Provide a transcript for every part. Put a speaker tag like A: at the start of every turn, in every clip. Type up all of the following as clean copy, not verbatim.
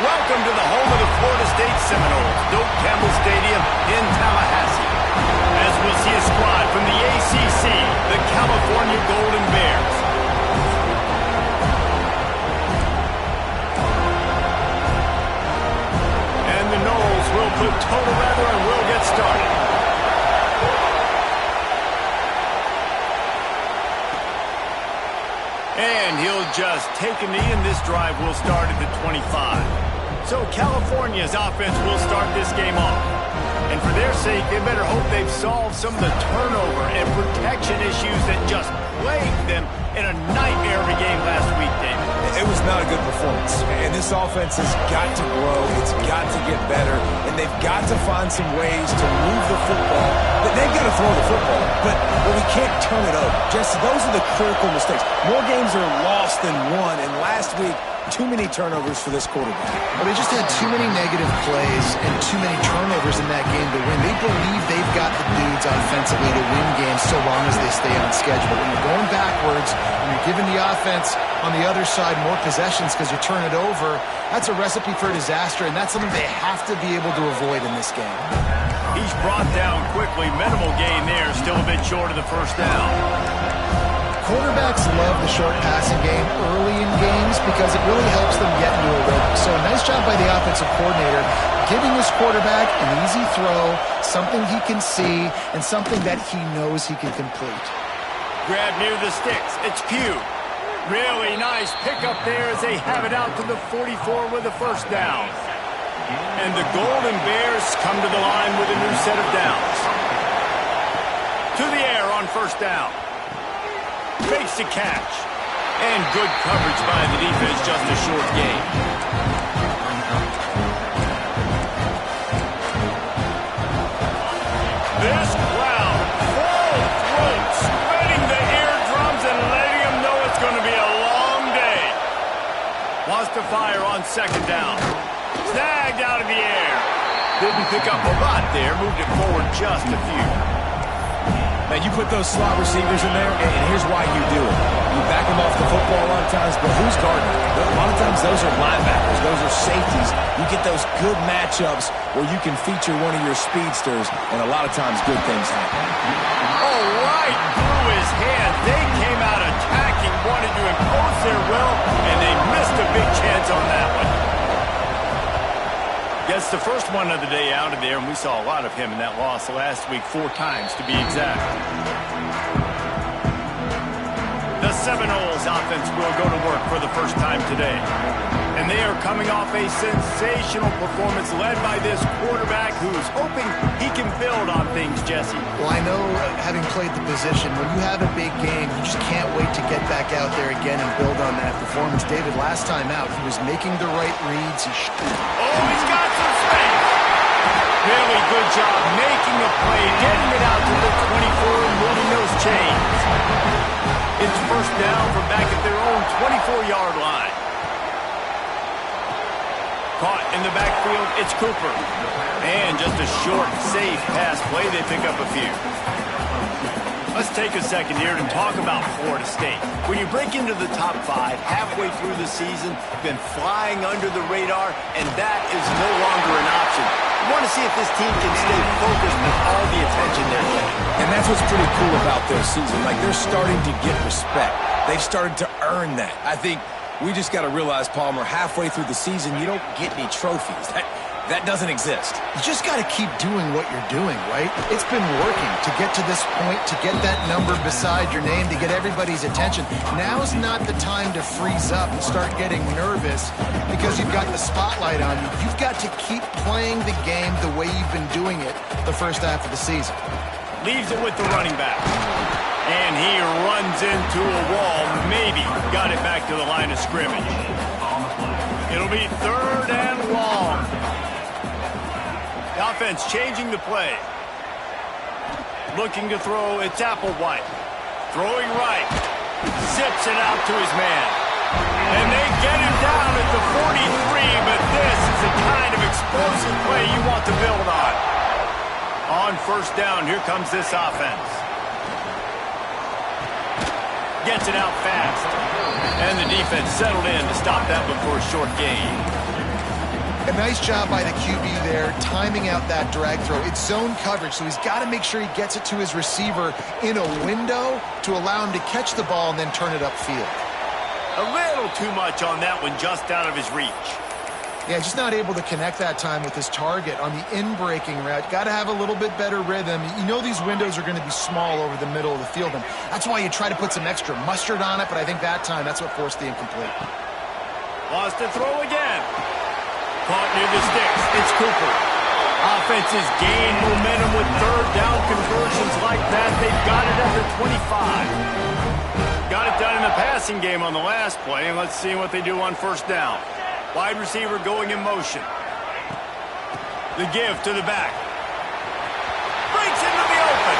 A: welcome to the home of the Florida State Seminoles, Doak Campbell Stadium in Tallahassee. As we'll see a squad from the ACC, the California Golden Bears. And the Noles will put toe together and we'll get started. And he'll just take a knee, and this drive will start at the 25. So California's offense will start this game off. And for their sake, they better hope they've solved some of the turnover and protection issues that just plagued them in a nightmare of a game last week, David.
B: It was not a good performance. And this offense has got to grow. It's got to get better. And they've got to find some ways to move the football. But they've got to throw the football. But we can't turn it over. Jesse, those are the critical mistakes. More games are lost than won. And last week, too many turnovers for this quarterback.
C: Well, they just had too many negative plays and too many turnovers in that game to win. They believe they've got the dudes offensively to win games so long as they stay on schedule. But when you're going backwards, when you're giving the offense on the other side more possessions because you turn it over, that's a recipe for disaster, and that's something they have to be able to avoid in this game.
A: He's brought down quickly. Minimal gain there. Still a bit short of the first down.
C: Quarterbacks love the short passing game early in games because it really helps them get into a rhythm. So a nice job by the offensive coordinator giving his quarterback an easy throw, something he can see, and something that he knows he can complete.
A: Grab near the sticks. It's Pugh. Really nice pickup there as they have it out to the 44 with a first down. And the Golden Bears come to the line with a new set of downs. To the air on first down. Fakes the catch. And good coverage by the defense, just a short gain. This crowd, full throat, spreading the eardrums and letting them know it's going to be a long day. Wants to fire on second down. Snagged out of the air. Didn't pick up a lot there, moved it forward just a few.
B: Man, you put those slot receivers in there, and here's why you do it. You back them off the football a lot of times, but who's guarding them? A lot of times those are linebackers. Those are safeties. You get those good matchups where you can feature one of your speedsters, and a lot of times good things happen.
A: Oh, right through his hands. They came out attacking, wanted to impose their will, and they missed a big chance on that one. Gets the first one of the day out of there, and we saw a lot of him in that loss last week, 4 times to be exact. The Seminoles offense will go to work for the first time today. And they are coming off a sensational performance led by this quarterback who's hoping he can build on things, Jesse.
C: Well, I know, having played the position, when you have a big game, you just can't wait to get back out there again and build on that performance. David, last time out, he was making the right reads.
A: He's got some space. Really good job making a play, getting it out to the 24 and moving those chains. It's first down from back at their own 24-yard line. Caught in the backfield, it's Cooper. And just a short, safe pass play, they pick up a few. Let's take a second here to talk about Florida State. When you break into the top 5 halfway through the season, been flying under the radar, and that is no longer an option. You want to see if this team can stay focused with all the attention they're getting.
B: And that's what's pretty cool about their season. Like, they're starting to get respect. They've started to earn that. I think we just got to realize, Palmer, halfway through the season, you don't get any trophies. That doesn't exist.
C: You just got to keep doing what you're doing, right? It's been working to get to this point, to get that number beside your name, to get everybody's attention. Now's not the time to freeze up and start getting nervous because you've got the spotlight on you. You've got to keep playing the game the way you've been doing it the first half of the season.
A: Leaves it with the running back. And he runs into a wall, maybe got it back to the line of scrimmage. It'll be 3rd and long. The offense changing the play. Looking to throw, it's Applewhite. Throwing right. Zips it out to his man. And they get him down at the 43, but this is the kind of explosive play you want to build on. On first down, here comes this offense. Gets it out fast. And the defense settled in to stop that one for a short gain.
C: A nice job by the QB there, timing out that drag throw. It's zone coverage, so he's got to make sure he gets it to his receiver in a window to allow him to catch the ball and then turn it upfield.
A: A little too much on that one, just out of his reach.
C: Yeah, just not able to connect that time with his target on the in-breaking route. Got to have a little bit better rhythm. You know these windows are going to be small over the middle of the field, and that's why you try to put some extra mustard on it, but I think that time that's what forced the incomplete.
A: Lost to throw again. Caught near the sticks. It's Cooper. Offenses gain momentum with third down conversions like that. They've got it at the 25. Got it done in the passing game on the last play, and let's see what they do on first down. Wide receiver going in motion. The give to the back. Breaks into the open.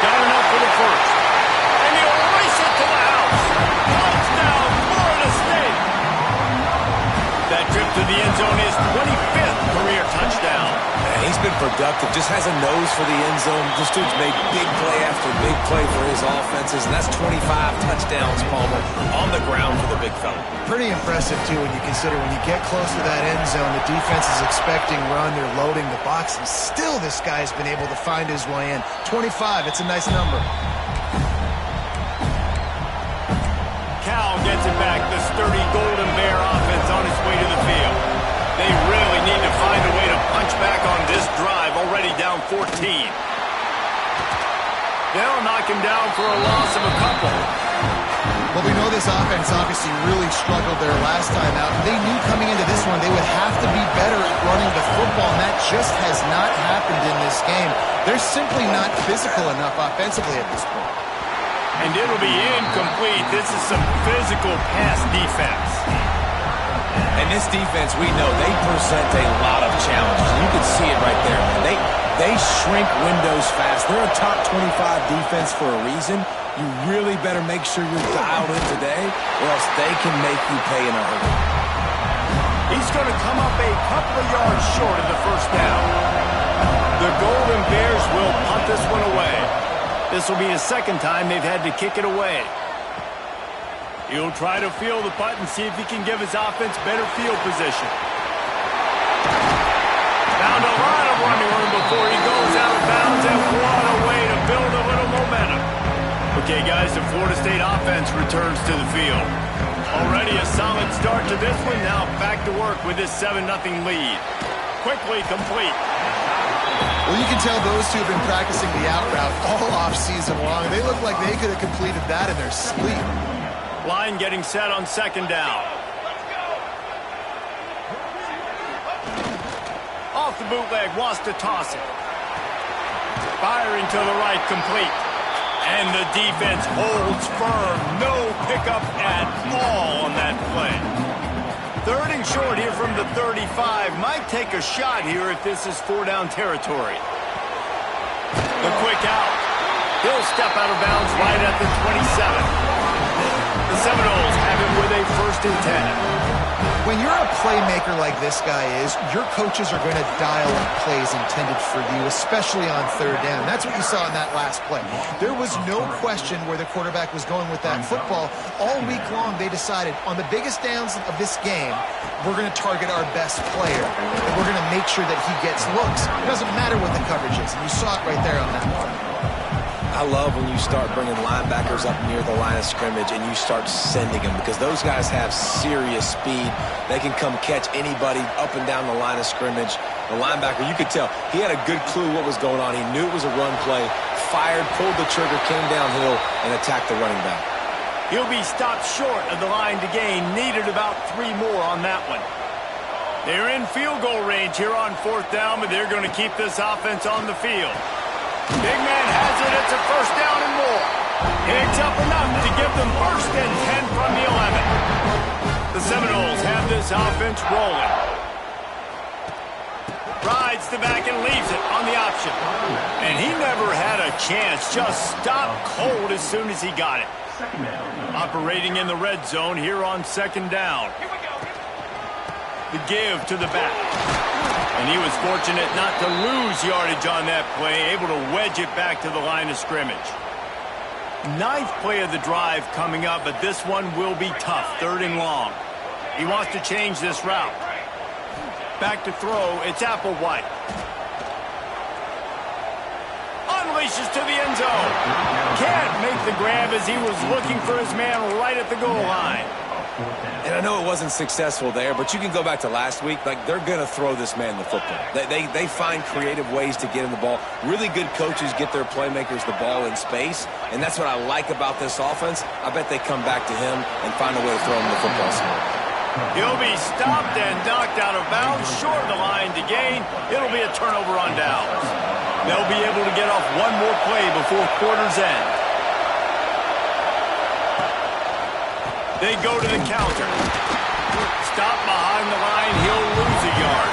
A: Got enough for the first. And he'll race it to the house. Touchdown, Florida State. That trip to the end zone is 25th career touchdown.
B: Man, he's been productive. Just has a nose for the end zone. This dude's made big play after big play for his offenses, and that's 25 touchdowns, Palmer, on the ground for the big fella.
C: Pretty impressive, too, when you consider when you get close to that end zone, the defense is expecting run, they're loading the box, and still this guy's been able to find his way in. 25, it's a nice number.
A: Cal gets it back, the sturdy Golden Bear offense on its way to the field. They really need to find a way to punch back on this drive, already down 14. They'll knock him down for a loss of a couple.
C: Well, we know this offense obviously really struggled there last time out. They knew coming into this one they would have to be better at running the football, and that just has not happened in this game. They're simply not physical enough offensively at this point.
A: And it'll be incomplete. This is some physical pass defense.
B: And this defense, we know, they present a lot of challenges. You can see it right there. They shrink windows fast. They're a top 25 defense for a reason. You really better make sure you're dialed in today, or else they can make you pay in a hurry.
A: He's going to come up a couple of yards short of the first down. The Golden Bears will punt this one away. This will be the second time they've had to kick it away. He'll try to field the punt and see if he can give his offense better field position. Found a lot of running room before he goes out of bounds, and what a way to build a little momentum. Okay, guys, the Florida State offense returns to the field. Already a solid start to this one. Now back to work with this 7-0 lead. Quickly complete.
C: Well, you can tell those two have been practicing the out route all off-season long. They look like they could have completed that in their sleep.
A: Line getting set on second down. Off the bootleg, wants to toss it. Firing to the right, complete. And the defense holds firm. No pickup at all on that play. Third and short here from the 35. Might take a shot here if this is 4-down territory. The quick out. He'll step out of bounds right at the 27. The Seminoles have him with a 1st and 10.
C: When you're a playmaker like this guy is, your coaches are going to dial up plays intended for you, especially on third down. That's what you saw in that last play. There was no question where the quarterback was going with that football. All week long, they decided on the biggest downs of this game, we're going to target our best player, and we're going to make sure that he gets looks. It doesn't matter what the coverage is, and you saw it right there on that one.
B: I love when you start bringing linebackers up near the line of scrimmage and you start sending them, because those guys have serious speed. They can come catch anybody up and down the line of scrimmage. The linebacker, you could tell, he had a good clue what was going on. He knew it was a run play, fired, pulled the trigger, came downhill, and attacked the running back.
A: He'll be stopped short of the line to gain. Needed about 3 more on that one. They're in field goal range here on 4th down, but they're going to keep this offense on the field. Big man has it. It's a 1st down and more. Picks up enough to give them 1st and 10 from the 11. The Seminoles have this offense rolling. Rides the back and leaves it on the option. And he never had a chance. Just stopped cold as soon as he got it. Operating in the red zone here on 2nd down. The give to the back. And he was fortunate not to lose yardage on that play, able to wedge it back to the line of scrimmage. 9th play of the drive coming up, but this one will be tough. 3rd and long. He wants to change this route. Back to throw, it's Applewhite. Unleashes to the end zone. Can't make the grab as he was looking for his man right at the goal line.
B: And I know it wasn't successful there, but you can go back to last week. Like, they're going to throw this man the football. They find creative ways to get him the ball. Really good coaches get their playmakers the ball in space, and that's what I like about this offense. I bet they come back to him and find a way to throw him the football.
A: He'll be stopped and knocked out of bounds, short of the line to gain. It'll be a turnover on downs. They'll be able to get off one more play before quarter's end. They go to the counter. Stop behind the line. He'll lose a yard.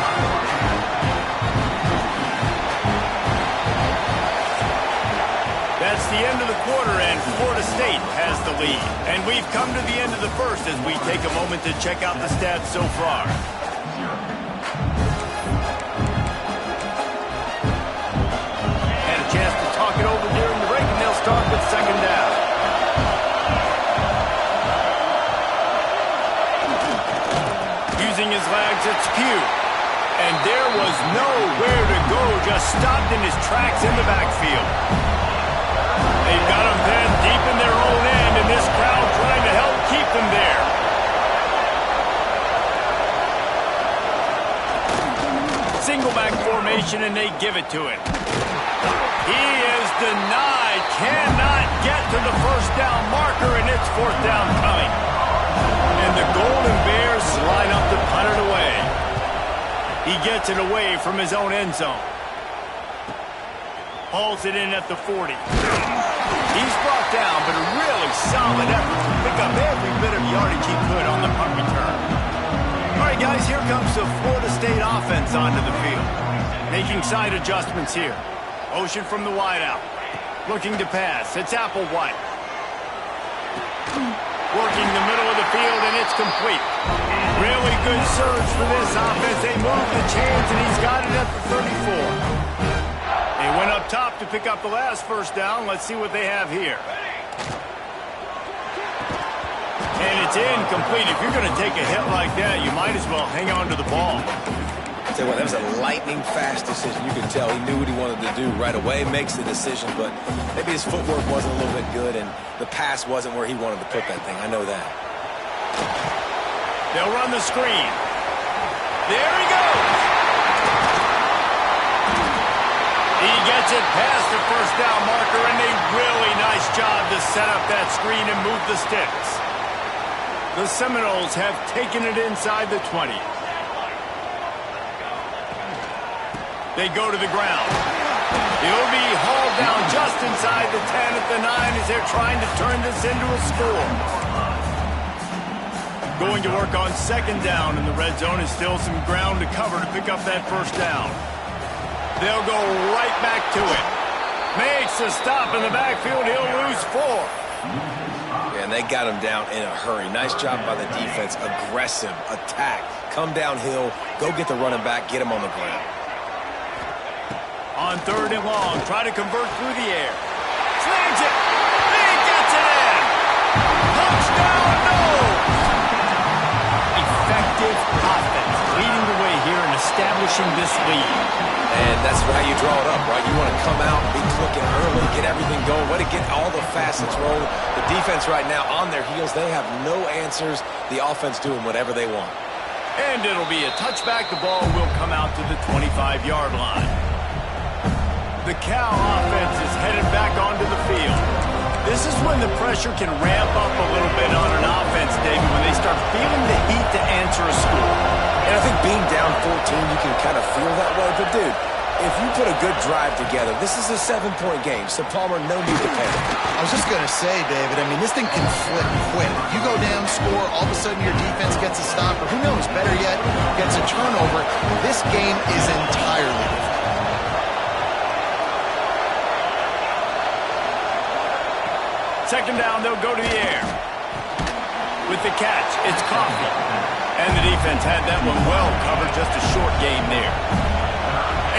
A: That's the end of the quarter, and Florida State has the lead. And we've come to the end of the first as we take a moment to check out the stats so far. Had a chance to talk it over during the break, and they'll start with second down. Using his legs, it's Pugh. And there was nowhere to go, just stopped in his tracks in the backfield. They've got him pinned deep in their own end, and this crowd trying to help keep them there. Single back formation, and they give it to him. He is denied, cannot get to the first down marker, and it's fourth down coming. And the Golden Bears line up to punt it away. He gets it away from his own end zone. Hauls it in at the 40. He's brought down, but a really solid effort to pick up every bit of yardage he could on the punt return. All right, guys, here comes the Florida State offense onto the field. Making side adjustments here. Motion from the wideout. Looking to pass. It's Applewhite. Working the middle of the field, and it's complete. Really good surge for this offense. They move the chains, and he's got it at the 34. They went up top to pick up the last first down. Let's see what they have here. And it's incomplete. If you're going to take a hit like that, you might as well hang on to the ball.
B: I'll tell you what, that was a lightning-fast decision. You could tell he knew what he wanted to do right away, makes the decision, but maybe his footwork wasn't a little bit good, and the pass wasn't where he wanted to put that thing. I know that.
A: They'll run the screen. There he goes. He gets it past the first down marker, and a really nice job to set up that screen and move the sticks. The Seminoles have taken it inside the 20. They go to the ground. He'll be hauled down just inside the 10 at the 9 as they're trying to turn this into a score. Going to work on second down in the red zone is still some ground to cover to pick up that first down. They'll go right back to it. Makes a stop in the backfield. He'll lose 4.
B: Yeah, and they got him down in a hurry. Nice job by the defense. Aggressive attack. Come downhill. Go get the running back. Get him on the ground.
A: On third and long, try to convert through the air. Slams it. He gets it in. Touchdown, no. Effective offense, leading the way here and establishing this lead.
B: And that's how you draw it up, right? You want to come out, be clicking early, get everything going. Way to get all the facets rolling. The defense right now on their heels. They have no answers. The offense doing whatever they want.
A: And it'll be a touchback. The ball will come out to the 25-yard line. The Cal offense is headed back onto the field. This is when the pressure can ramp up a little bit on an offense, David, when they start feeling the heat to answer a score.
B: And I think being down 14, you can kind of feel that way. But, dude, if you put a good drive together, this is a 7-point game, so Palmer, no need to panic.
C: I was just going to say, David, I mean, this thing can flip quick. You go down, score, all of a sudden your defense gets a stop, or who knows, better yet, gets a turnover. This game is entirely different.
A: Second down, they'll go to the air. With the catch, it's Coffee. And the defense had that one well covered, just a short game there.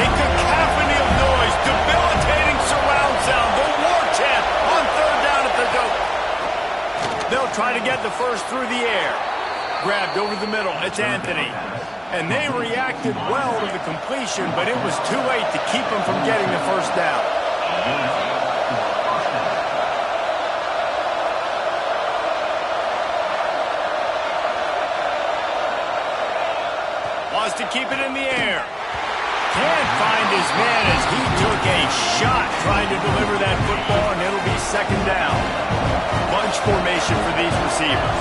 A: A cacophony of noise, debilitating surround sound, the war chant on third down at the dope. They'll try to get the first through the air. Grabbed over the middle, it's Anthony. And they reacted well to the completion, but it was too late to keep them from getting the first down. Wants to keep it in the air. Can't find his man as he took a shot trying to deliver that football, and it'll be second down. Bunch formation for these receivers.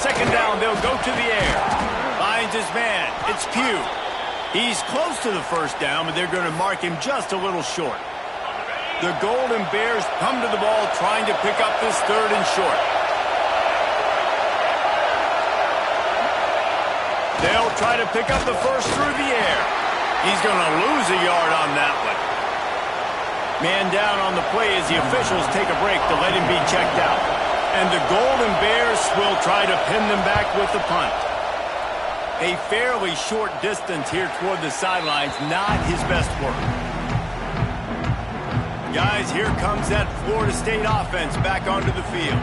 A: Second down, they'll go to the air. Finds his man. It's Pugh. He's close to the first down, but they're going to mark him just a little short. The Golden Bears come to the ball trying to pick up this third and short. They'll try to pick up the first through the air. He's going to lose a yard on that one. Man down on the play as the officials take a break to let him be checked out. And the Golden Bears will try to pin them back with the punt. A fairly short distance here toward the sidelines, not his best work. Guys, here comes that Florida State offense back onto the field.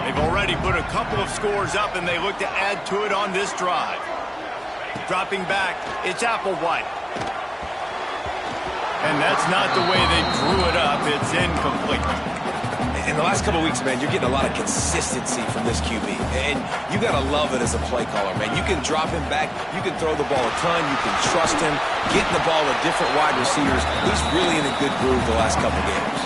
A: They've already put a couple of scores up, and they look to add to it on this drive. Dropping back, it's Applewhite. And that's not the way they drew it up. It's incomplete.
B: In the last couple of weeks, man, you're getting a lot of consistency from this QB. And you got to love it as a play caller, man. You can drop him back. You can throw the ball a ton. You can trust him. Getting the ball to different wide receivers. He's really in a good groove the last couple games.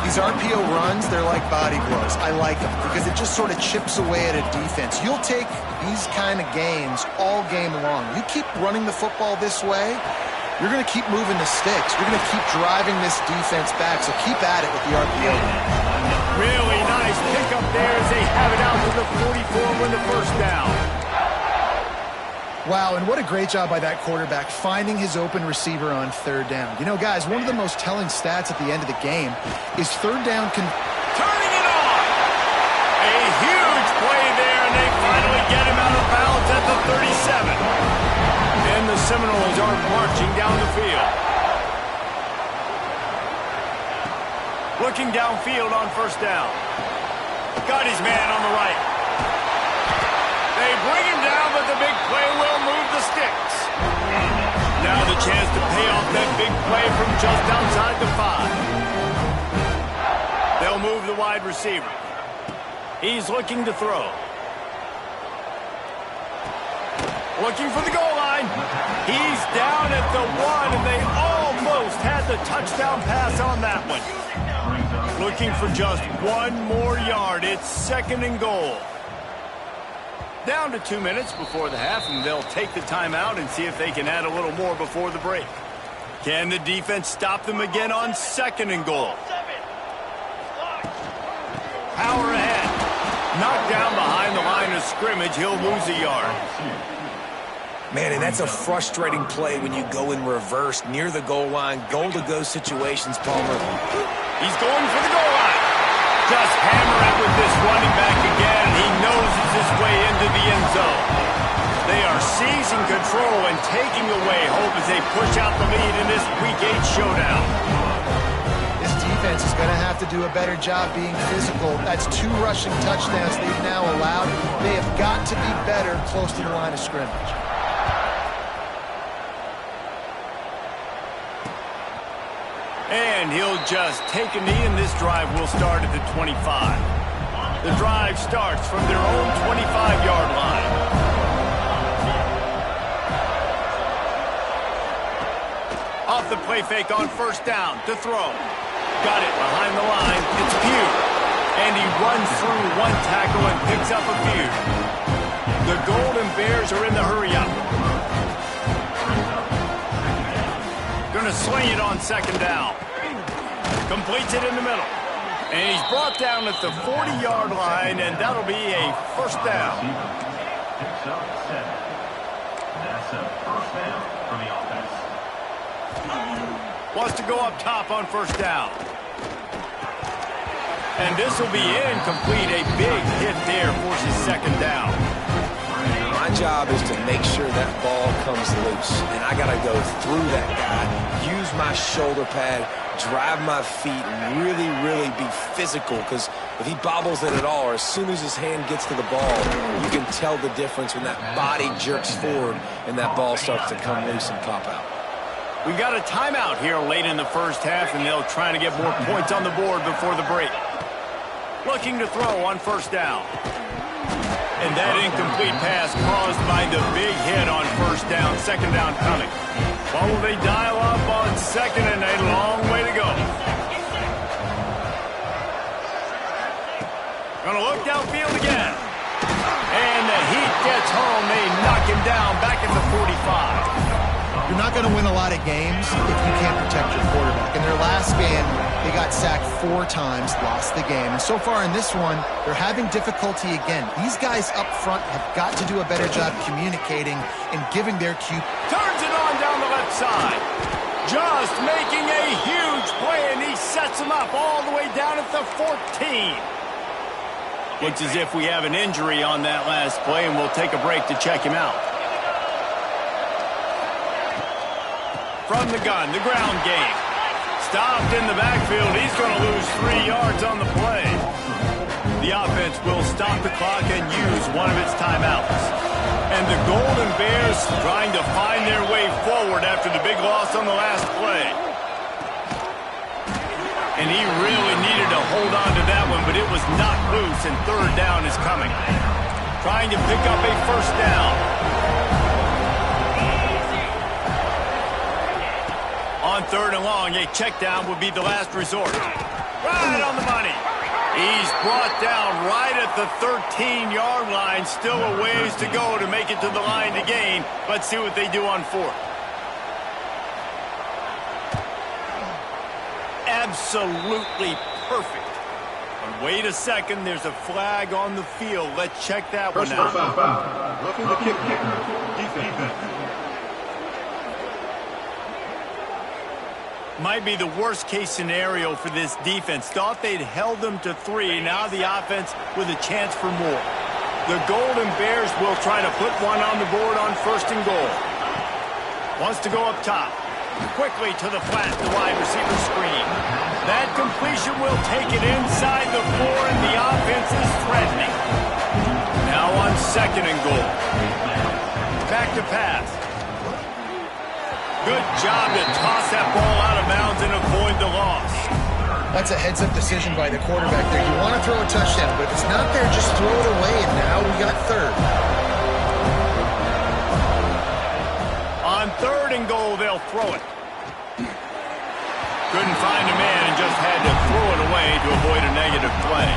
C: These RPO runs, they're like body blows. I like them because it just sort of chips away at a defense. You'll take these kind of games all game long. You keep running the football this way, you're going to keep moving the sticks. You're going to keep driving this defense back, so keep at it with the RPO.
A: Really nice pickup there as they have it out to the 44 with the first down.
C: Wow, and what a great job by that quarterback finding his open receiver on third down. You know, guys, one of the most telling stats at the end of the game is third down
A: turning it on! A huge play there, and they finally get him out of bounds at the 37. And the Seminoles are marching down the field. Looking downfield on first down. Got his man on the right. They bring him down, but the big play will move the sticks. Now the chance to pay off that big play from just outside the 5. They'll move the wide receiver. He's looking to throw. Looking for the goal line. He's down at the 1, and they almost had the touchdown pass on that one. Looking for just one more yard. It's second and goal. Down to 2 minutes before the half, and they'll take the timeout and see if they can add a little more before the break. Can the defense stop them again on second and goal? Power ahead. Knocked down behind the line of scrimmage. He'll lose a yard.
B: Man, and that's a frustrating play when you go in reverse near the goal line. Goal-to-go situations, Palmer.
A: He's going for the goal line. Just hammer it with this running back again. He knows it's his way into the end zone. They are seizing control and taking away hope as they push out the lead in this Week 8 showdown.
C: This defense is going to have to do a better job being physical. That's 2 rushing touchdowns they've now allowed. They have got to be better close to the line of scrimmage.
A: And he'll just take a knee, and this drive will start at the 25. The drive starts from their own 25-yard line. Off the play fake on first down to throw. Got it behind the line. It's Pugh. And he runs through one tackle and picks up a few. The Golden Bears are in the hurry-up. Going to sling it on second down. Completes it in the middle. And he's brought down at the 40-yard line, and that'll be a first down.
D: That's a first down for the offense.
A: Wants to go up top on first down. And this will be incomplete. A big hit there forces second down.
B: My job is to make sure that ball comes loose, and I got to go through that guy, use my shoulder pad, drive my feet and really, really be physical, because if he bobbles it at all, or as soon as his hand gets to the ball, you can tell the difference when that body jerks forward and that ball starts to come loose and pop out.
A: We've got a timeout here late in the first half, and they'll try to get more points on the board before the break. Looking to throw on first down. And that incomplete pass caused by the big hit on first down, second down coming. Well, will they dial up on second, and a long way to go. Gonna look downfield again. And the heat gets home. They knock him down back at the 45.
C: You're not going to win a lot of games if you can't protect your quarterback. In their last game, they got sacked 4 times, lost the game. And so far in this one, they're having difficulty again. These guys up front have got to do a better job communicating and giving their cue.
A: Turns it on down the left side. Just making a huge play, and he sets him up all the way down at the 14. Looks as if we have an injury on that last play, and we'll take a break to check him out. From the gun, the ground game. Stopped in the backfield. He's going to lose 3 yards on the play. The offense will stop the clock and use one of its timeouts. And the Golden Bears trying to find their way forward after the big loss on the last play. And he really needed to hold on to that one, but it was knocked loose, and third down is coming. Trying to pick up a first down. On third and long, a check down would be the last resort. Right on the money. He's brought down right at the 13-yard line. Still a ways to go to make it to the line to gain. Let's see what they do on fourth. Absolutely perfect. But wait a second, there's a flag on the field. Let's check that one out.
D: Roughing the kicker. Defense.
A: Might be the worst-case scenario for this defense. Thought they'd held them to 3. Now the offense with a chance for more. The Golden Bears will try to put one on the board on first and goal. Wants to go up top. Quickly to the flat, the wide receiver screen. That completion will take it inside the 4, and the offense is threatening. Now on second and goal. Back to pass. Good job to toss that ball out of bounds and avoid the loss.
C: That's a heads-up decision by the quarterback there. You want to throw a touchdown, but if it's not there, just throw it away, and now we got third.
A: On third and goal, they'll throw it. Couldn't find a man and just had to throw it away to avoid a negative play.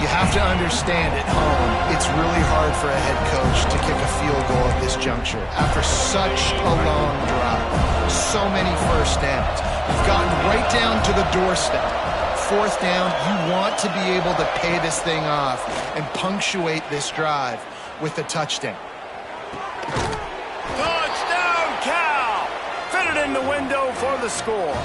C: You have to understand at home, it's really hard for a head coach to kick a field goal at this juncture. After such a long drive, so many first downs, you've gotten right down to the doorstep. Fourth down, you want to be able to pay this thing off and punctuate this drive with a touchdown.
A: Touchdown, Cal! Fitted in the window for the score.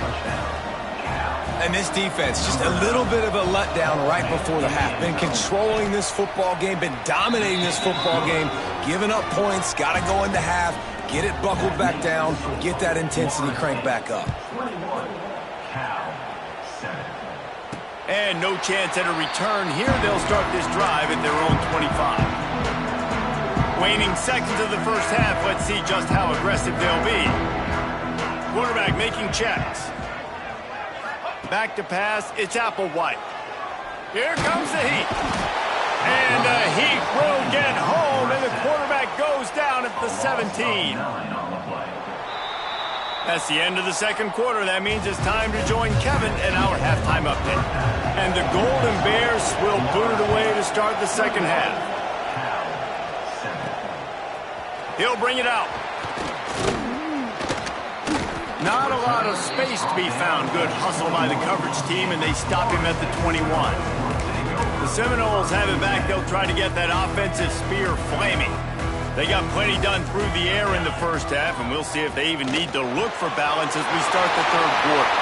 B: And this defense, just a little bit of a letdown right before the half. Been controlling this football game, been dominating this football game, giving up points, got to go into half, get it buckled back down, get that intensity cranked back up.
A: And no chance at a return here. They'll start this drive at their own 25. Waning seconds of the first half. Let's see just how aggressive they'll be. Quarterback making checks. Back to pass, it's Applewhite. Here comes the heat. And the heat will get home, and the quarterback goes down at the 17. That's the end of the second quarter. That means it's time to join Kevin in our halftime update. And the Golden Bears will boot it away to start the second half. He'll bring it out. Not a lot of space to be found. Good hustle by the coverage team, and they stop him at the 21. The Seminoles have it back. They'll try to get that offensive spear flaming. They got plenty done through the air in the first half, and we'll see if they even need to look for balance as we start the third quarter.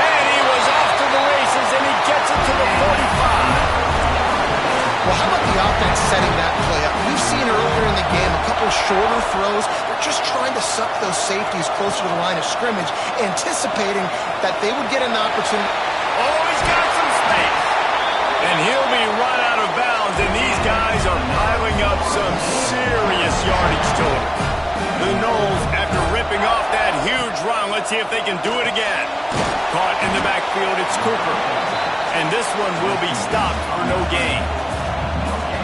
A: And he was off to the races, and he gets it to the 45.
C: Well, how about the offense setting that play up? We've seen earlier in the game, a couple shorter throws. They're just trying to suck those safeties closer to the line of scrimmage, anticipating that they would get an opportunity.
A: Oh, he's got some space. And he'll be run out of bounds, and these guys are piling up some serious yardage to him. The Noles, after ripping off that huge run, let's see if they can do it again. Caught in the backfield, it's Cooper. And this one will be stopped for no gain.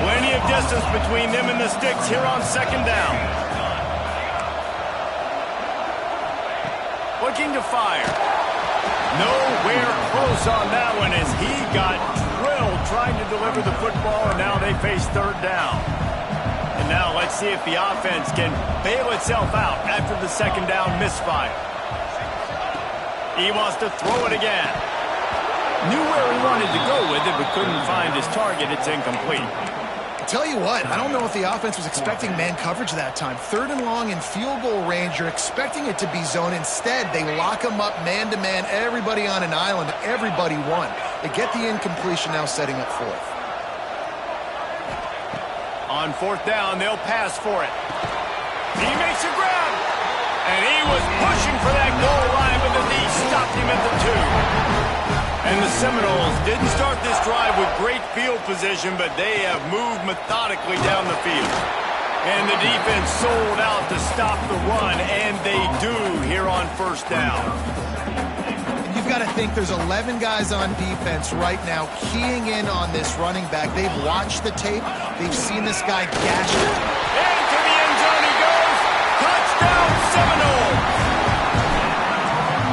A: Plenty of distance between them and the sticks here on second down. Looking to fire. Nowhere close on that one as he got drilled trying to deliver the football, and now they face third down. And now let's see if the offense can bail itself out after the second down misfire. He wants to throw it again. Knew where he wanted to go with it, but couldn't find his target. It's incomplete.
C: Tell you what, I don't know if the offense was expecting man coverage that time. Third and long in field goal range, you're expecting it to be zone. Instead, they lock them up man-to-man, everybody on an island, everybody won. They get the incompletion, now setting up fourth.
A: On fourth down, they'll pass for it. He makes a grab. And he was pushing for that goal line, but the knee stopped him at the 2. And the Seminoles didn't start this drive with great field position, but they have moved methodically down the field. And the defense sold out to stop the run, and they do here on first down.
C: You've got to think there's 11 guys on defense right now keying in on this running back. They've watched the tape. They've seen this guy gash it.
A: Into the end zone he goes. Touchdown, Seminoles.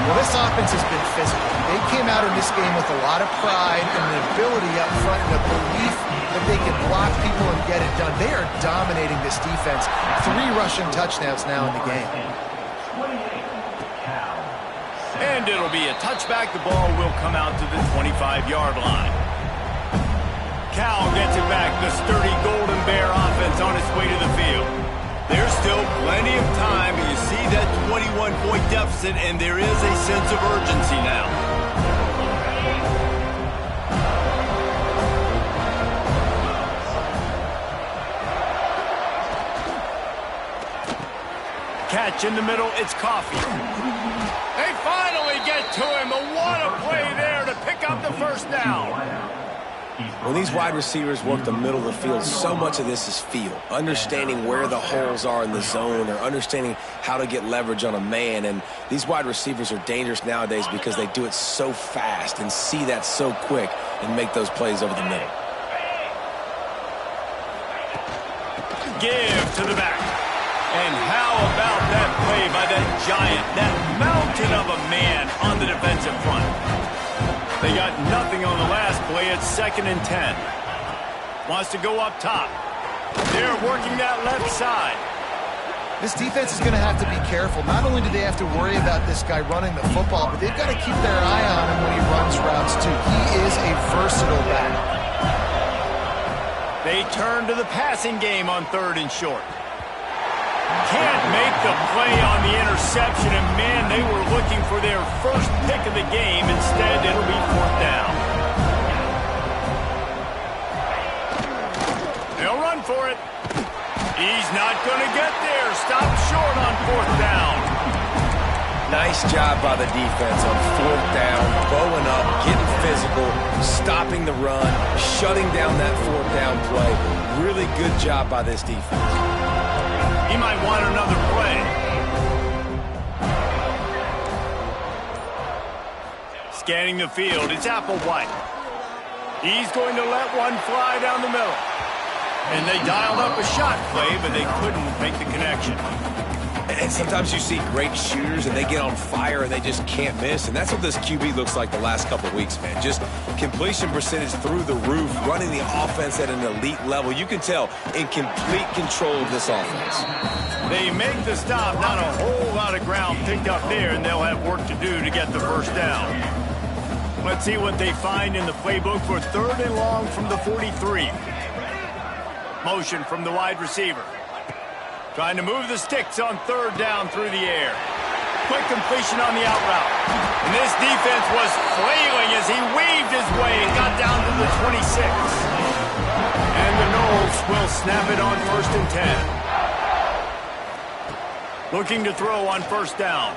C: Well, this offense has been physical. They came out in this game with a lot of pride and the ability up front and the belief that they can block people and get it done. They are dominating this defense. 3 rushing touchdowns now in the game.
A: And it'll be a touchback. The ball will come out to the 25-yard line. Cal gets it back. The sturdy Golden Bear offense on its way to the field. There's still plenty of time. You see that 21-point deficit, and there is a sense of urgency now. Catch in the middle. It's Coffee. They finally get to him. What a play there to pick up the first down.
B: When these wide receivers work the middle of the field, so much of this is feel. Understanding where the holes are in the zone or understanding how to get leverage on a man. And these wide receivers are dangerous nowadays because they do it so fast and see that so quick and make those plays over the middle.
A: Give to the back. And how about that play by that giant, that mountain of a man on the defensive front? They got nothing on the last play. It's 2nd and 10. Wants to go up top. They're working that left side.
C: This defense is going to have to be careful. Not only do they have to worry about this guy running the football, but they've got to keep their eye on him when he runs routes too. He is a versatile back.
A: They turn to the passing game on 3rd and short. Can't make the play on the interception, and man, they were looking for their first pick of the game. Instead, it'll be 4th down. They'll run for it. He's not going to get there. Stop short on 4th down.
B: Nice job by the defense on 4th down, bowing up, getting physical, stopping the run, shutting down that 4th down play. Really good job by this defense.
A: He might want another play. Scanning the field, it's Applewhite. He's going to let one fly down the middle. And they dialed up a shot play, but they couldn't make the connection.
B: And sometimes you see great shooters and they get on fire and they just can't miss. And that's what this QB looks like the last couple of weeks, man. Just completion percentage through the roof, running the offense at an elite level. You can tell in complete control of this offense.
A: They make the stop, not a whole lot of ground picked up there, and they'll have work to do to get the first down. Let's see what they find in the playbook for 3rd and long from the 43. Motion from the wide receiver. Trying to move the sticks on 3rd down through the air. Quick completion on the out route. And this defense was flailing as he weaved his way and got down to the 26. And the Noles will snap it on 1st and 10. Looking to throw on 1st down.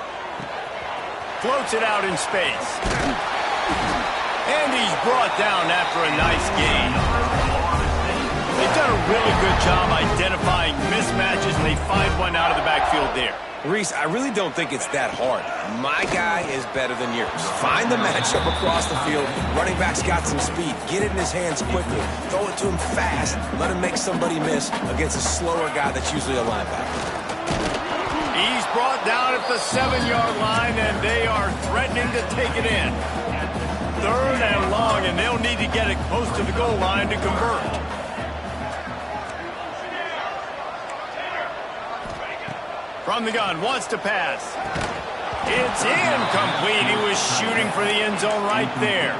A: Floats it out in space. And he's brought down after a nice gain. They've done a really good job identifying mismatches, and they find one out of the backfield there.
B: Reese, I really don't think it's that hard. My guy is better than yours. Find the matchup across the field. Running back's got some speed. Get it in his hands quickly. Throw it to him fast. Let him make somebody miss against a slower guy that's usually a linebacker.
A: He's brought down at the 7-yard line, and they are threatening to take it in. 3rd and long, and they'll need to get it close to the goal line to convert. From the gun, wants to pass. It's incomplete. He was shooting for the end zone right there.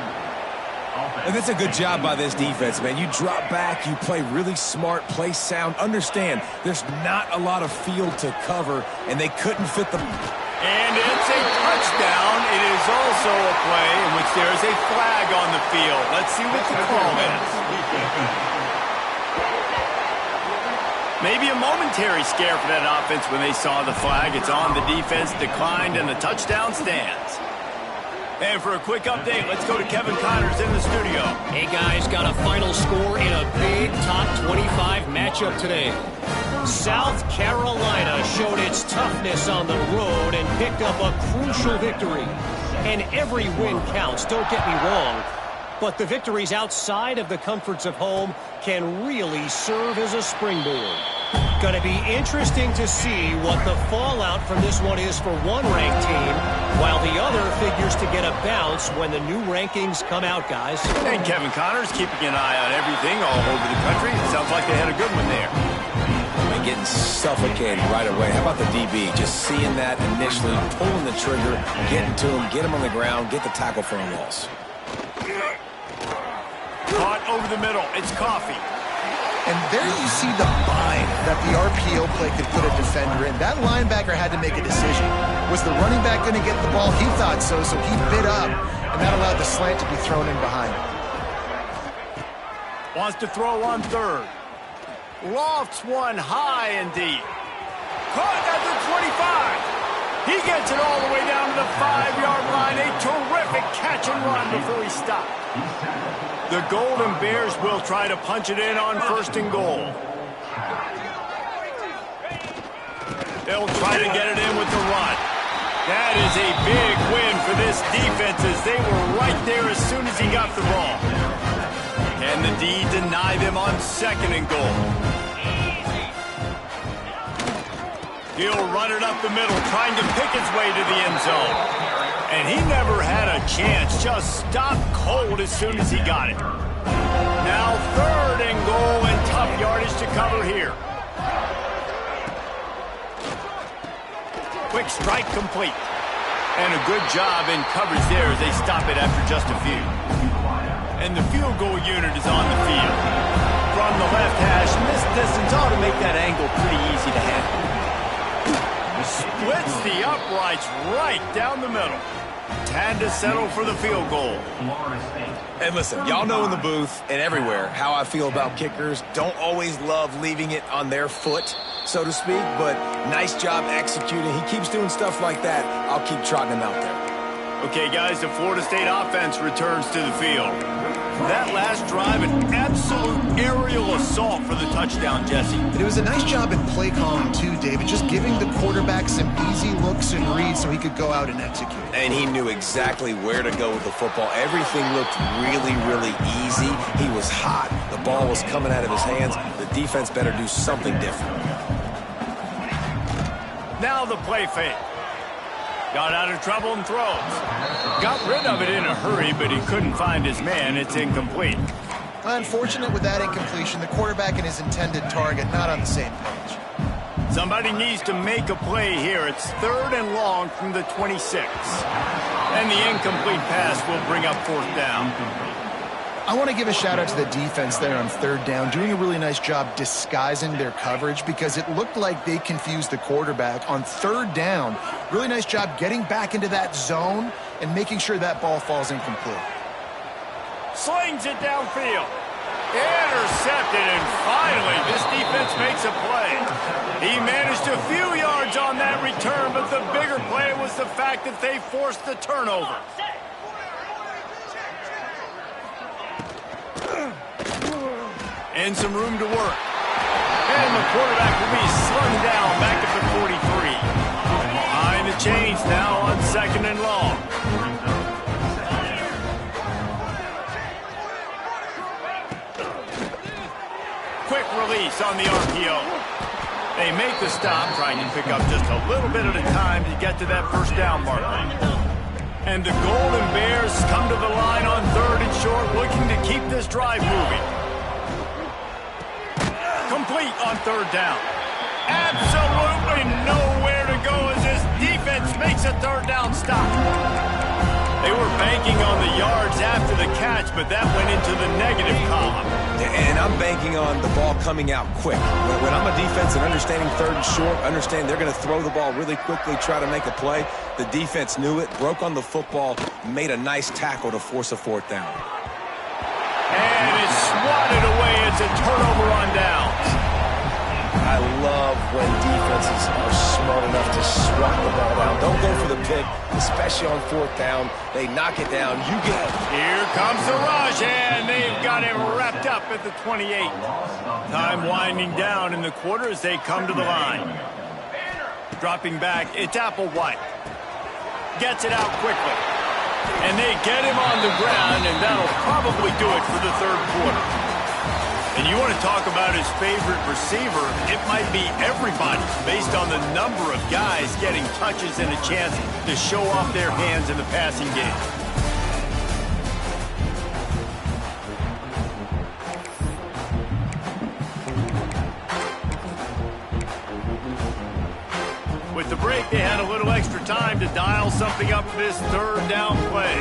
B: And that's a good job by this defense, man. You drop back, you play really smart, play sound. Understand, there's not a lot of field to cover, and they couldn't fit the...
A: And it's a touchdown. It is also a play in which there is a flag on the field. Let's see what the call is. Maybe a momentary scare for that offense when they saw the flag. It's on the defense, declined, and the touchdown stands. And for a quick update, let's go to Kevin Connors in the studio.
E: Hey, guys, got a final score in a big top 25 matchup today. South Carolina showed its toughness on the road and picked up a crucial victory. And every win counts, don't get me wrong. But the victories outside of the comforts of home can really serve as a springboard. Going to be interesting to see what the fallout from this one is for one ranked team, while the other figures to get a bounce when the new rankings come out, guys.
A: And Kevin Connors keeping an eye on everything all over the country. It sounds like they had a good one there.
B: And getting suffocated right away. How about the DB? Just seeing that initially, pulling the trigger, getting to him, get him on the ground, get the tackle for a loss.
A: Caught over the middle. It's Coffee.
C: And there you see the bind that the RPO play could put a defender in. That linebacker had to make a decision. Was the running back going to get the ball? He thought so, so he bit up, and that allowed the slant to be thrown in behind him.
A: Wants to throw on 3rd. Lofts one high and deep. Caught at the 25. He gets it all the way down to the 5-yard line. A terrific catch and run before he stopped. The Golden Bears will try to punch it in on 1st and goal. They'll try to get it in with the run. That is a big win for this defense as they were right there as soon as he got the ball. Can the D deny them on 2nd and goal? He'll run it up the middle, trying to pick his way to the end zone. And he never had a chance, just stopped cold as soon as he got it. Now 3rd and goal and tough yardage to cover here. Quick strike complete. And a good job in coverage there as they stop it after just a few. And the field goal unit is on the field. From the left hash, and this distance ought to make that angle pretty easy to handle. Splits the uprights right down the middle. Had to settle for the field goal.
B: And listen, y'all know in the booth and everywhere how I feel about kickers. Don't always love leaving it on their foot, so to speak, but nice job executing. He keeps doing stuff like that. I'll keep trotting him out there.
A: Okay, guys, the Florida State offense returns to the field. That last drive, an absolute aerial assault for the touchdown, Jesse.
C: But it was a nice job in play calling, too, David, just giving the quarterback some easy looks and reads so he could go out and execute.
B: And he knew exactly where to go with the football. Everything looked really, really easy. He was hot. The ball was coming out of his hands. The defense better do something different.
A: Now the play fake. Got out of trouble and throws. Got rid of it in a hurry, but he couldn't find his man. It's incomplete.
C: Unfortunate with that incompletion. The quarterback and his intended target not on the same page.
A: Somebody needs to make a play here. It's 3rd and long from the 26. And the incomplete pass will bring up 4th down.
C: I want to give a shout out to the defense there on 3rd down, doing a really nice job disguising their coverage because it looked like they confused the quarterback on 3rd down. Really nice job getting back into that zone and making sure that ball falls incomplete.
A: Slings it downfield. Intercepted, and finally, this makes a play. He managed a few yards on that return, but the bigger play was the fact that they forced the turnover. And some room to work. And the quarterback will be slung down back at the 43. Behind the chains now on 2nd and long. Quick release on the RPO. They make the stop, trying to pick up just a little bit at a time to get to that first down marker. And the Golden Bears come to the line on 3rd and short, looking to keep this drive moving. Complete on 3rd down. Absolutely nowhere to go as this defense makes a 3rd down stop. They were banking on the yards after the catch, but that went into the negative column.
B: And I'm banking on the ball coming out quick. When I'm a defense and understanding 3rd and short, understand they're going to throw the ball really quickly, try to make a play. The defense knew it, broke on the football, made a nice tackle to force a 4th down.
A: And it's swatted away. It's a turnover on downs.
B: I love when defenses are smart enough to swat the ball down. Don't go for the pick, especially on 4th down. They knock it down. You get it.
A: Here comes the rush, and they've got him wrapped up at the 28. Time winding down in the quarter as they come to the line. Dropping back, it's Applewhite. Gets it out quickly. And they get him on the ground, and that'll probably do it for the 3rd quarter. And you want to talk about his favorite receiver, it might be everybody based on the number of guys getting touches and a chance to show off their hands in the passing game. With the break, they had a little extra time to dial something up for this 3rd down play.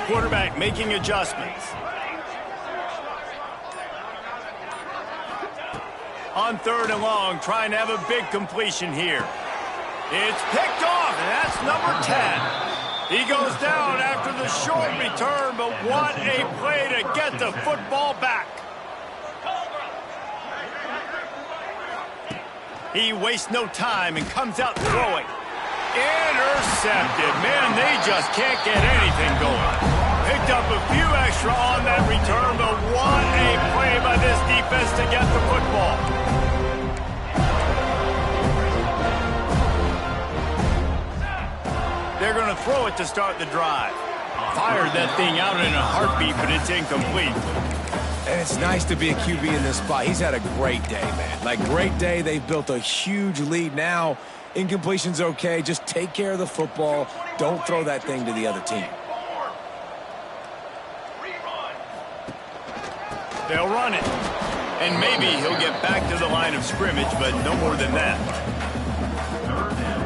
A: Quarterback making adjustments. On 3rd and long, trying to have a big completion here. It's picked off, and that's number 10. He goes down after the short return, but what a play to get the football back. He wastes no time and comes out throwing. Intercepted. Man, they just can't get anything going. Picked up a few extra on that return, but what a play by this defense to get the football. They're going to throw it to start the drive. Fired that thing out in a heartbeat, but it's incomplete.
B: And it's nice to be a QB in this spot. He's had a great day, man. Like, great day. They've built a huge lead now. Incompletion's okay. Just take care of the football. Don't throw that thing to the other team.
A: They'll run it. And maybe he'll get back to the line of scrimmage, but no more than that.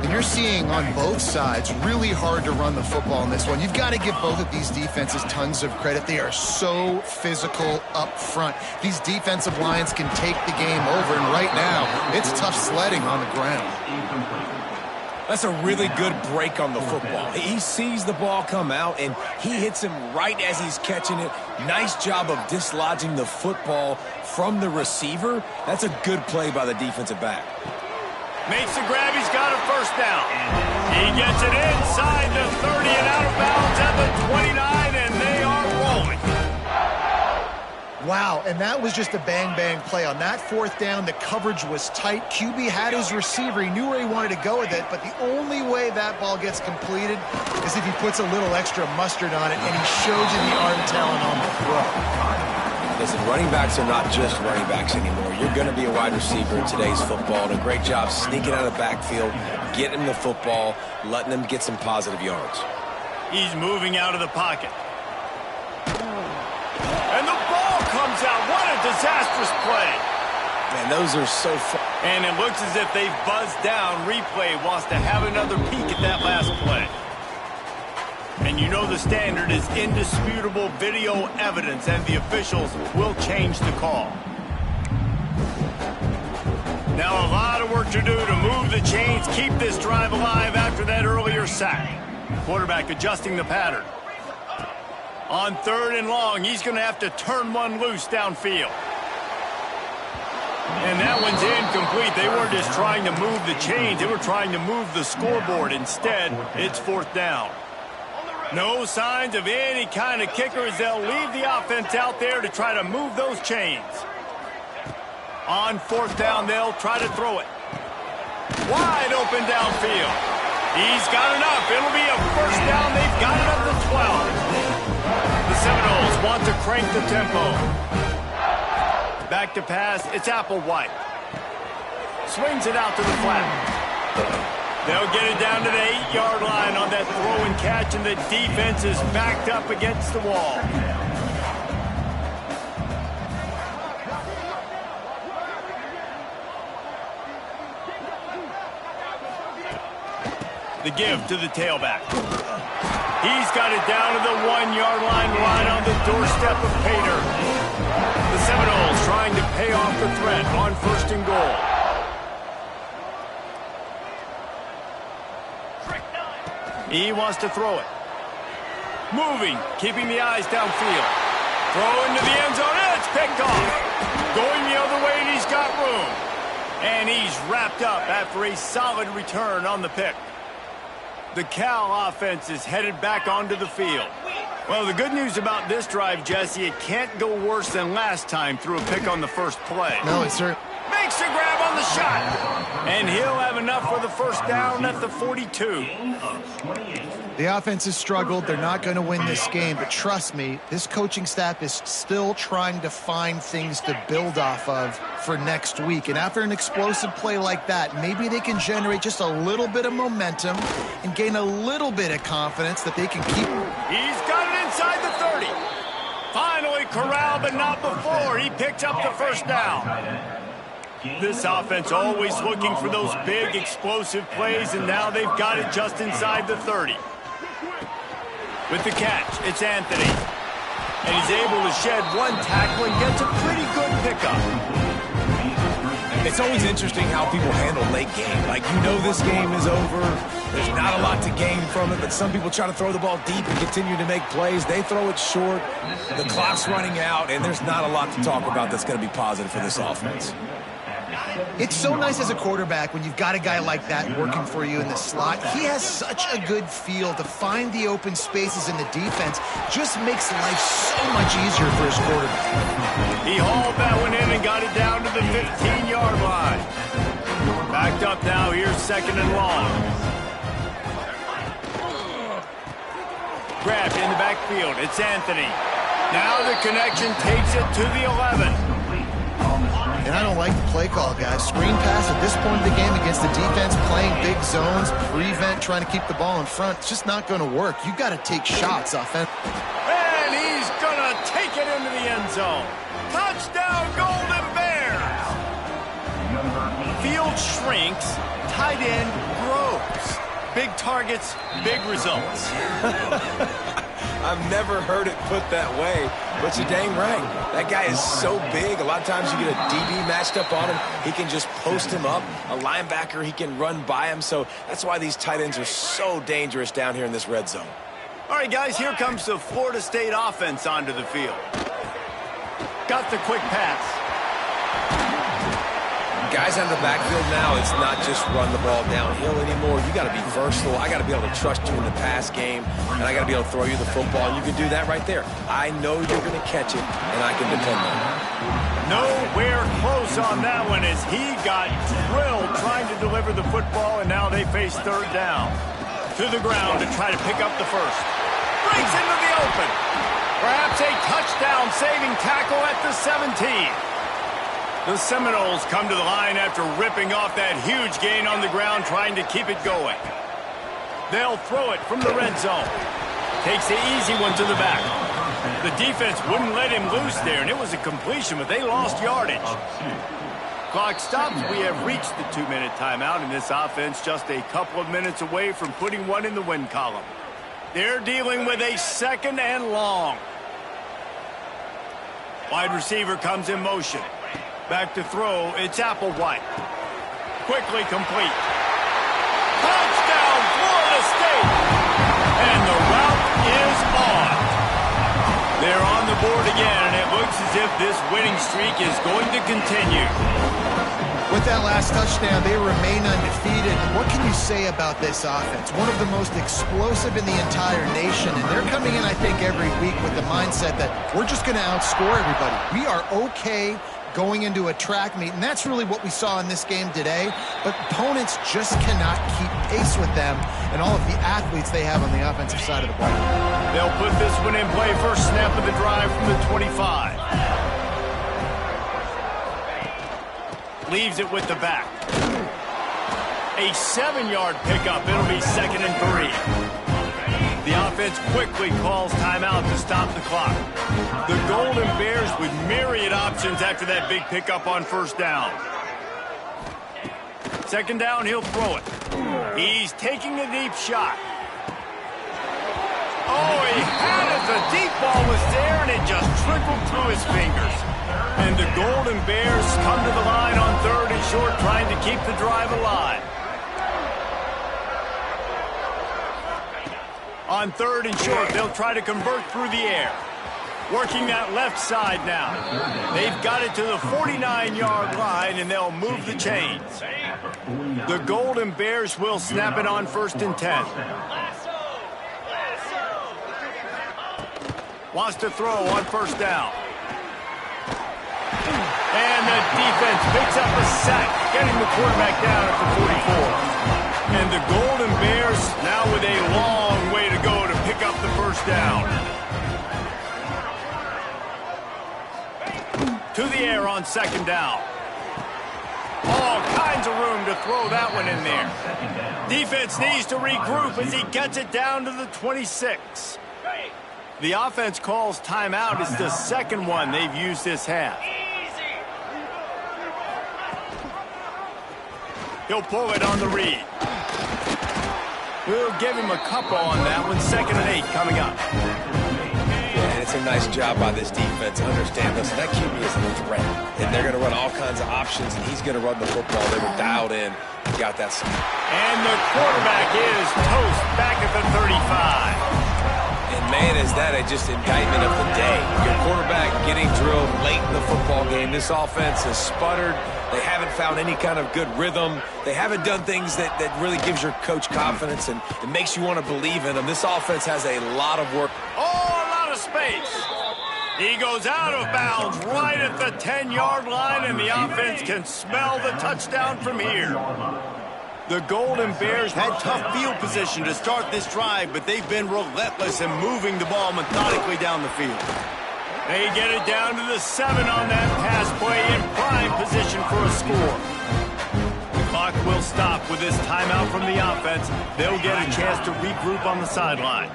C: And you're seeing on both sides really hard to run the football in this one. You've got to give both of these defenses tons of credit. They are so physical up front. These defensive lines can take the game over, and right now it's tough sledding on the ground.
B: That's a really good break on the football. He sees the ball come out, and he hits him right as he's catching it. Nice job of dislodging the football from the receiver. That's a good play by the defensive back.
A: Makes the grab. He's got a first down. He gets it inside the 30 and out of bounds at the 29, and they are rolling.
C: Wow, and that was just a bang-bang play. On that 4th down, the coverage was tight. QB had his receiver. He knew where he wanted to go with it, but the only way that ball gets completed is if he puts a little extra mustard on it, and he shows you the arm talent on the throw.
B: Listen, running backs are not just running backs anymore. You're going to be a wide receiver in today's football, and a great job sneaking out of the backfield, getting the football, letting them get some positive yards.
A: He's moving out of the pocket. And the ball comes out. What a disastrous play.
B: Man, those are so fun.
A: And it looks as if they've buzzed down. Replay wants to have another peek at that last play. And you know the standard is indisputable video evidence, and the officials will change the call. Now a lot of work to do to move the chains, keep this drive alive after that earlier sack. Quarterback adjusting the pattern. On 3rd and long, he's going to have to turn one loose downfield. And that one's incomplete. They weren't just trying to move the chains. They were trying to move the scoreboard. Instead, it's fourth down. No signs of any kind of kickers. They'll leave the offense out there to try to move those chains. On fourth down, they'll try to throw it. Wide open downfield. He's got enough. It'll be a first down. They've got it up to 12. The Seminoles want to crank the tempo. Back to pass. It's Applewhite. Swings it out to the flat. They'll get it down to the 8-yard line on that throw and catch, and the defense is backed up against the wall. The give to the tailback. He's got it down to the 1-yard line, right on the doorstep of Pater. The Seminoles trying to pay off the threat on first and goal. He wants to throw it. Moving, keeping the eyes downfield. Throw into the end zone, and it's picked off. Going the other way, and he's got room. And he's wrapped up after a solid return on the pick. The Cal offense is headed back onto the field. Well, the good news about this drive, Jesse, it can't go worse than last time through a pick on the first play.
C: No, it's certainly.
A: Makes the grab on the shot. And he'll have enough for the first down at the 42.
C: The offense has struggled. They're not going to win this game, but trust me, this coaching staff is still trying to find things to build off of for next week. And after an explosive play like that, maybe they can generate just a little bit of momentum and gain a little bit of confidence that they can keep.
A: He's got it inside the 30. Finally corralled, but not before. He picked up the first down. This offense always looking for those big explosive plays, and now they've got it just inside the 30. With the catch, it's Anthony. And he's able to shed one tackle and gets a pretty good pickup.
B: It's always interesting how people handle late game. Like, you know this game is over. There's not a lot to gain from it, but some people try to throw the ball deep and continue to make plays. They throw it short. The clock's running out, and there's not a lot to talk about that's going to be positive for this offense.
C: It's so nice as a quarterback when you've got a guy like that working for you in the slot. He has such a good feel to find the open spaces in the defense. Just makes life so much easier for his quarterback.
A: He hauled that one in and got it down to the 15-yard line. Backed up now. Here's second and long. Grabbed in the backfield. It's Anthony. Now the connection takes it to the 11.
C: And I don't like the play call, guys. Screen pass at this point of the game against the defense, playing big zones, prevent, trying to keep the ball in front. It's just not going to work. You got to take shots offensively.
A: And he's going to take it into the end zone. Touchdown, Golden Bears! Field shrinks, tight end grows. Big targets, big results.
B: I've never heard it put that way, but you're dang right. That guy is so big. A lot of times you get a DB matched up on him. He can just post him up. A linebacker, he can run by him. So that's why these tight ends are so dangerous down here in this red zone.
A: All right, guys, here comes the Florida State offense onto the field. Got the quick pass.
B: Guys out of the backfield now, it's not just run the ball downhill anymore. You got to be versatile. I got to be able to trust you in the pass game, and I got to be able to throw you the football, and you can do that right there. I know you're going to catch it, and I can depend on it.
A: Nowhere close on that one as he got drilled trying to deliver the football, and now they face third down. To the ground to try to pick up the first. Breaks into the open. Perhaps a touchdown-saving tackle at the 17. The Seminoles come to the line after ripping off that huge gain on the ground, trying to keep it going. They'll throw it from the red zone. Takes the easy one to the back. The defense wouldn't let him loose there, and it was a completion, but they lost yardage. Clock stops. We have reached the 2-minute timeout, and this offense just a couple of minutes away from putting one in the win column. They're dealing with a second and long. Wide receiver comes in motion. Back to throw, it's Applewhite. Quickly complete. Touchdown, Florida State! And the route is on. They're on the board again, and it looks as if this winning streak is going to continue.
C: With that last touchdown, they remain undefeated. What can you say about this offense? One of the most explosive in the entire nation, and they're coming in, I think, every week with the mindset that we're just going to outscore everybody. We are okay going into a track meet, and that's really what we saw in this game today, but opponents just cannot keep pace with them and all of the athletes they have on the offensive side of the ball.
A: They'll put this one in play. First snap of the drive from the 25. Leaves it with the back. A 7-yard pickup. It'll be 2nd and 3. The offense quickly calls timeout to stop the clock. The Golden Bears with myriad options after that big pickup on first down. 2nd down, he'll throw it. He's taking a deep shot. Oh, he had it. The deep ball was there, and it just trickled through his fingers. And the Golden Bears come to the line on 3rd and short, trying to keep the drive alive. On 3rd and short, they'll try to convert through the air. Working that left side now. They've got it to the 49-yard line, and they'll move the chains. The Golden Bears will snap it on 1st and 10. Wants to throw on 1st down. And the defense picks up a sack, getting the quarterback down at the 44. And the Golden Bears now with a long way to go to pick up the first down. To the air on 2nd down. All kinds of room to throw that one in there. Defense needs to regroup as he gets it down to the 26. The offense calls timeout. It's the 2nd one they've used this half. He'll pull it on the read. We'll give him a couple on that one. 2nd and 8 coming up.
B: Yeah, and it's a nice job by this defense. Understand, listen, that QB is a threat. And they're going to run all kinds of options, and he's going to run the football. They were dialed in. Got that.
A: And the quarterback is toast back at the 35.
B: And, man, is that just indictment of the day. Your quarterback getting drilled late in the football game. This offense has sputtered. They haven't found any kind of good rhythm. They haven't done things that really gives your coach confidence and it makes you want to believe in them. This offense has a lot of work.
A: Oh, a lot of space. He goes out of bounds right at the 10-yard line, and the offense can smell the touchdown from here. The Golden Bears had tough field position to start this drive, but they've been relentless in moving the ball methodically down the field. They get it down to the 7 on that pass play in prime position for a score. The clock will stop with this timeout from the offense. They'll get a chance to regroup on the sideline.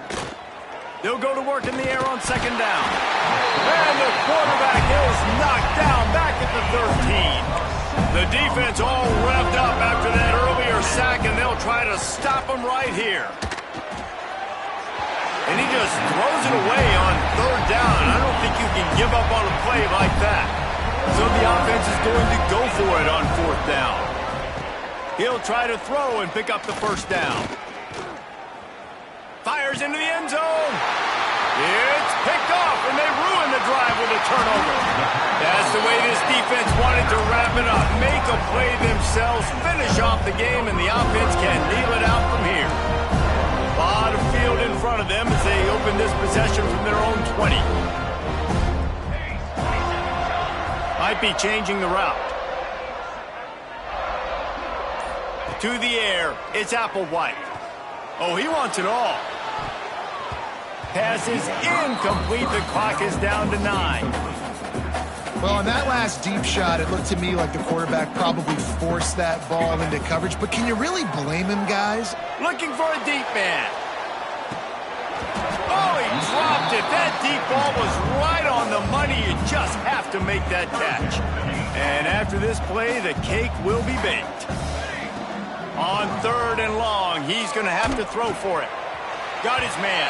A: They'll go to work in the air on 2nd down. And the quarterback is knocked down back at the 13. The defense all revved up after that earlier sack, and they'll try to stop him right here. And he just throws it away on 3rd down. I don't think you can give up on a play like that. So the offense is going to go for it on 4th down. He'll try to throw and pick up the 1st down. Fires into the end zone. It's picked off, and they ruin the drive with a turnover. That's the way this defense wanted to wrap it up. Make a play themselves, finish off the game, and the offense can kneel it out from here. A lot of field in front of them as they open this possession from their own 20. Might be changing the route. To the air, it's Applewhite. Oh, he wants it all. Pass is incomplete. The clock is down to 9.
C: Well, on that last deep shot, it looked to me like the quarterback probably forced that ball into coverage. But can you really blame him, guys?
A: Looking for a deep man. Oh, he dropped it. That deep ball was right on the money. You just have to make that catch. And after this play, the cake will be baked. On 3rd and long, he's going to have to throw for it. Got his man.